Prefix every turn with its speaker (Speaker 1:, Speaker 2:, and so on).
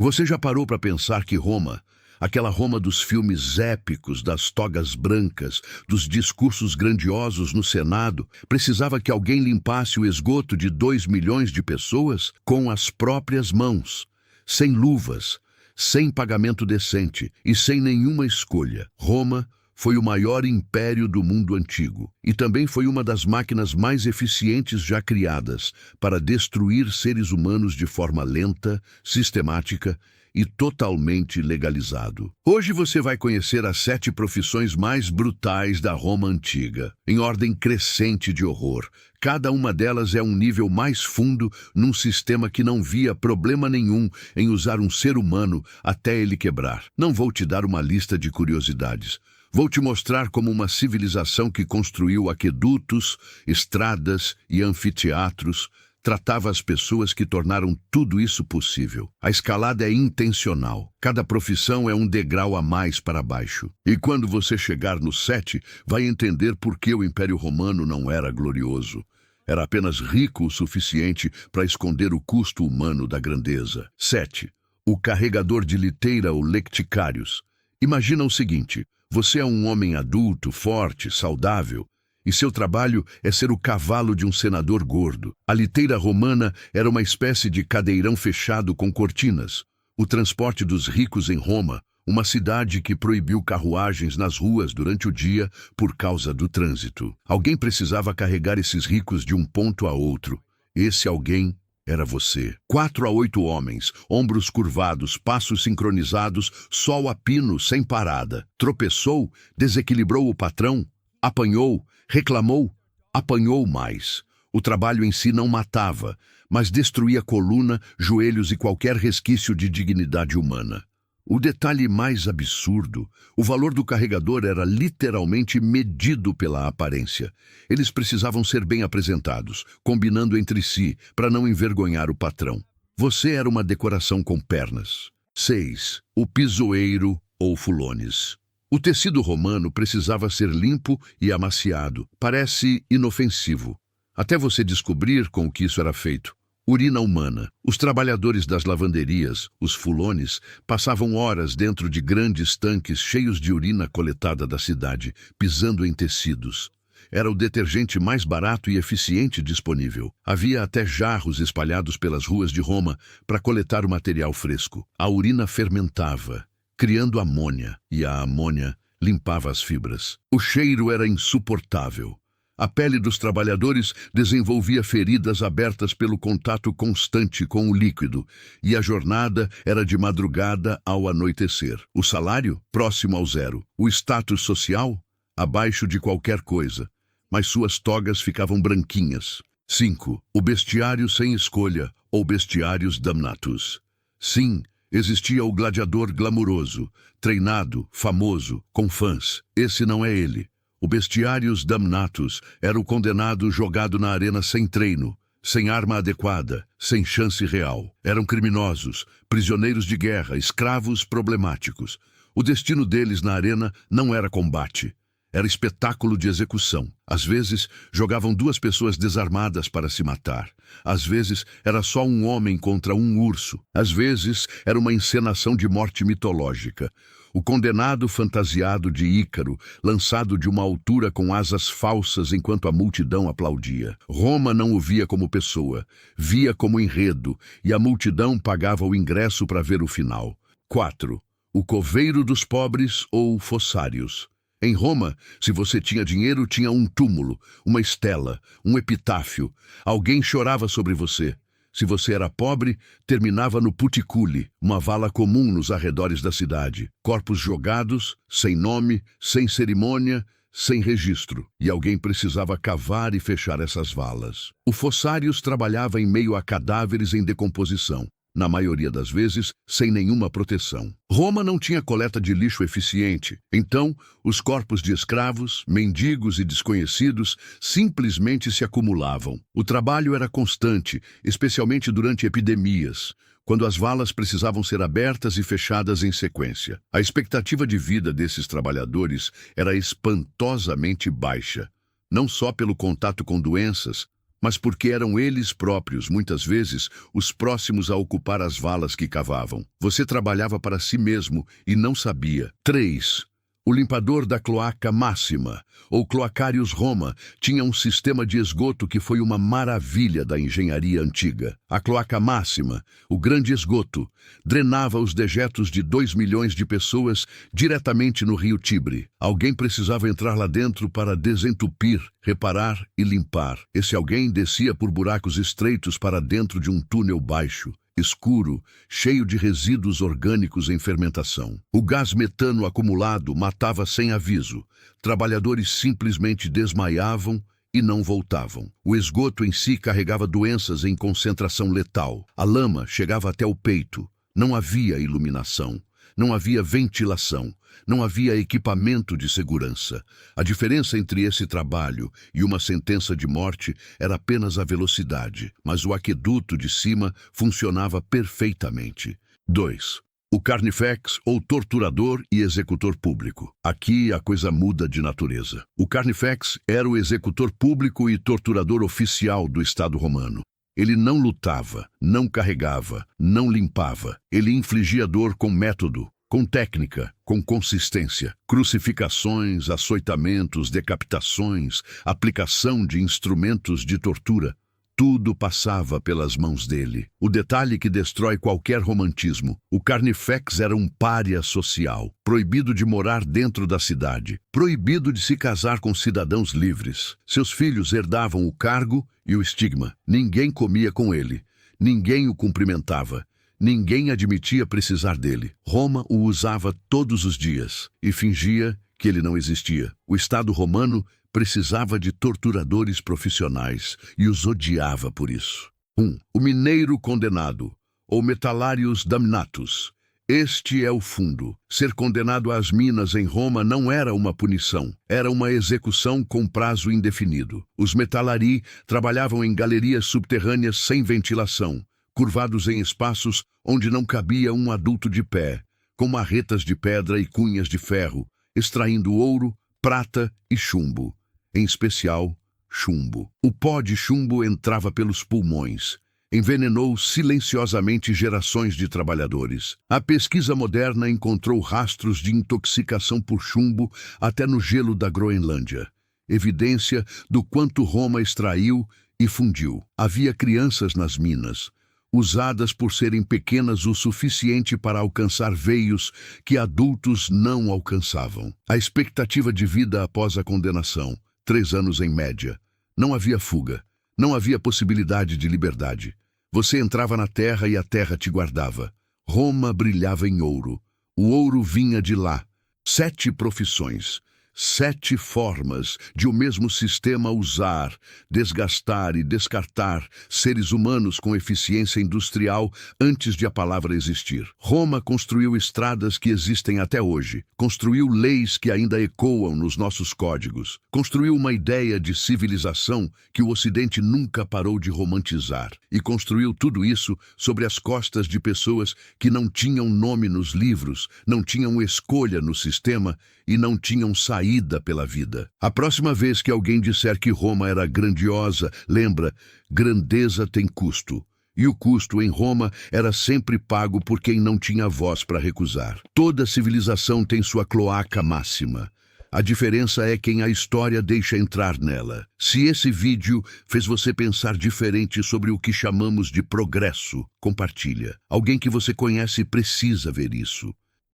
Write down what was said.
Speaker 1: Você já parou para pensar que Roma, aquela Roma dos filmes épicos, das togas brancas, dos discursos grandiosos no Senado, precisava que alguém limpasse o esgoto de 2 milhões de pessoas com as próprias mãos, sem luvas, sem pagamento decente e sem nenhuma escolha? Roma foi o maior império do mundo antigo e também foi uma das máquinas mais eficientes já criadas para destruir seres humanos de forma lenta, sistemática e totalmente legalizado. Hoje você vai conhecer as 7 profissões mais brutais da Roma antiga, em ordem crescente de horror. Cada uma delas é um nível mais fundo num sistema que não via problema nenhum em usar um ser humano até ele quebrar. Não vou te dar uma lista de curiosidades. Vou te mostrar como uma civilização que construiu aquedutos, estradas e anfiteatros tratava as pessoas que tornaram tudo isso possível. A escalada é intencional. Cada profissão é um degrau a mais para baixo. E quando você chegar no 7, vai entender por que o Império Romano não era glorioso. Era apenas rico o suficiente para esconder o custo humano da grandeza. 7. O carregador de liteira ou lecticários. Imagina o seguinte: você é um homem adulto, forte, saudável, e seu trabalho é ser o cavalo de um senador gordo. A liteira romana era uma espécie de cadeirão fechado com cortinas. O transporte dos ricos em Roma, uma cidade que proibiu carruagens nas ruas durante o dia por causa do trânsito. Alguém precisava carregar esses ricos de um ponto a outro. Esse alguém era você. 4 a 8 homens, ombros curvados, passos sincronizados, sol a pino, sem parada. Tropeçou, desequilibrou o patrão, apanhou, reclamou, apanhou mais. O trabalho em si não matava, mas destruía coluna, joelhos e qualquer resquício de dignidade humana. O detalhe mais absurdo: o valor do carregador era literalmente medido pela aparência. Eles precisavam ser bem apresentados, combinando entre si, para não envergonhar o patrão. Você era uma decoração com pernas. 6. O pisoeiro ou fulones. O tecido romano precisava ser limpo e amaciado. Parece inofensivo, até você descobrir com o que isso era feito. Urina humana. Os trabalhadores das lavanderias, os fulones, passavam horas dentro de grandes tanques cheios de urina coletada da cidade, pisando em tecidos. Era o detergente mais barato e eficiente disponível. Havia até jarros espalhados pelas ruas de Roma para coletar o material fresco. A urina fermentava, criando amônia, e a amônia limpava as fibras. O cheiro era insuportável. A pele dos trabalhadores desenvolvia feridas abertas pelo contato constante com o líquido, e a jornada era de madrugada ao anoitecer. O salário? Próximo ao zero. O status social? Abaixo de qualquer coisa, mas suas togas ficavam branquinhas. 5. O bestiário sem escolha, ou bestiários damnatus. Sim, existia o gladiador glamuroso, treinado, famoso, com fãs. Esse não é ele. O bestiários damnatus era o condenado jogado na arena sem treino, sem arma adequada, sem chance real. Eram criminosos, prisioneiros de guerra, escravos problemáticos. O destino deles na arena não era combate. Era espetáculo de execução. Às vezes, jogavam 2 pessoas desarmadas para se matar. Às vezes, era só um homem contra um urso. Às vezes, era uma encenação de morte mitológica. O condenado fantasiado de Ícaro, lançado de uma altura com asas falsas enquanto a multidão aplaudia. Roma não o via como pessoa, via como enredo, e a multidão pagava o ingresso para ver o final. 4. O coveiro dos pobres ou fossários. Em Roma, se você tinha dinheiro, tinha um túmulo, uma estela, um epitáfio. Alguém chorava sobre você. Se você era pobre, terminava no puticuli, uma vala comum nos arredores da cidade. Corpos jogados, sem nome, sem cerimônia, sem registro. E alguém precisava cavar e fechar essas valas. O fossários trabalhava em meio a cadáveres em decomposição, na maioria das vezes, sem nenhuma proteção. Roma não tinha coleta de lixo eficiente, então os corpos de escravos, mendigos e desconhecidos simplesmente se acumulavam. O trabalho era constante, especialmente durante epidemias, quando as valas precisavam ser abertas e fechadas em sequência. A expectativa de vida desses trabalhadores era espantosamente baixa, não só pelo contato com doenças, mas porque eram eles próprios, muitas vezes, os próximos a ocupar as valas que cavavam. Você trabalhava para si mesmo e não sabia. 3. O limpador da Cloaca Máxima, ou Cloacarius Roma, tinha um sistema de esgoto que foi uma maravilha da engenharia antiga. A Cloaca Máxima, o grande esgoto, drenava os dejetos de 2 milhões de pessoas diretamente no rio Tibre. Alguém precisava entrar lá dentro para desentupir, reparar e limpar. Esse alguém descia por buracos estreitos para dentro de um túnel baixo, escuro, cheio de resíduos orgânicos em fermentação. O gás metano acumulado matava sem aviso. Trabalhadores simplesmente desmaiavam e não voltavam. O esgoto em si carregava doenças em concentração letal. A lama chegava até o peito. Não havia iluminação. Não havia ventilação. Não havia equipamento de segurança. A diferença entre esse trabalho e uma sentença de morte era apenas a velocidade, mas o aqueduto de cima funcionava perfeitamente. 2. O carnifex, ou torturador e executor público. Aqui a coisa muda de natureza. O carnifex era o executor público e torturador oficial do Estado romano. Ele não lutava, não carregava, não limpava. Ele infligia dor com método, com técnica, com consistência. Crucificações, açoitamentos, decapitações, aplicação de instrumentos de tortura. Tudo passava pelas mãos dele. O detalhe que destrói qualquer romantismo. O carnifex era um pária social, proibido de morar dentro da cidade, proibido de se casar com cidadãos livres. Seus filhos herdavam o cargo e o estigma. Ninguém comia com ele. Ninguém o cumprimentava. Ninguém admitia precisar dele. Roma o usava todos os dias e fingia que ele não existia. O Estado romano precisava de torturadores profissionais e os odiava por isso. 1. O mineiro condenado, ou metalarius damnatus. Este é o fundo. Ser condenado às minas em Roma não era uma punição, era uma execução com prazo indefinido. Os metalari trabalhavam em galerias subterrâneas sem ventilação, curvados em espaços onde não cabia um adulto de pé, com marretas de pedra e cunhas de ferro, extraindo ouro, prata e chumbo. Em especial, chumbo. O pó de chumbo entrava pelos pulmões. Envenenou silenciosamente gerações de trabalhadores. A pesquisa moderna encontrou rastros de intoxicação por chumbo até no gelo da Groenlândia. Evidência do quanto Roma extraiu e fundiu. Havia crianças nas minas, usadas por serem pequenas o suficiente para alcançar veios que adultos não alcançavam. A expectativa de vida após a condenação, 3 anos em média. Não havia fuga. Não havia possibilidade de liberdade. Você entrava na terra e a terra te guardava. Roma brilhava em ouro. O ouro vinha de lá. 7 profissões. 7 formas de o mesmo sistema usar, desgastar e descartar seres humanos com eficiência industrial antes de a palavra existir. Roma construiu estradas que existem até hoje, construiu leis que ainda ecoam nos nossos códigos, construiu uma ideia de civilização que o Ocidente nunca parou de romantizar, e construiu tudo isso sobre as costas de pessoas que não tinham nome nos livros, não tinham escolha no sistema e não tinham saída pela vida. A próxima vez que alguém disser que Roma era grandiosa, lembra, grandeza tem custo. E o custo em Roma era sempre pago por quem não tinha voz para recusar. Toda civilização tem sua cloaca máxima. A diferença é quem a história deixa entrar nela. Se esse vídeo fez você pensar diferente sobre o que chamamos de progresso, compartilha. Alguém que você conhece precisa ver isso.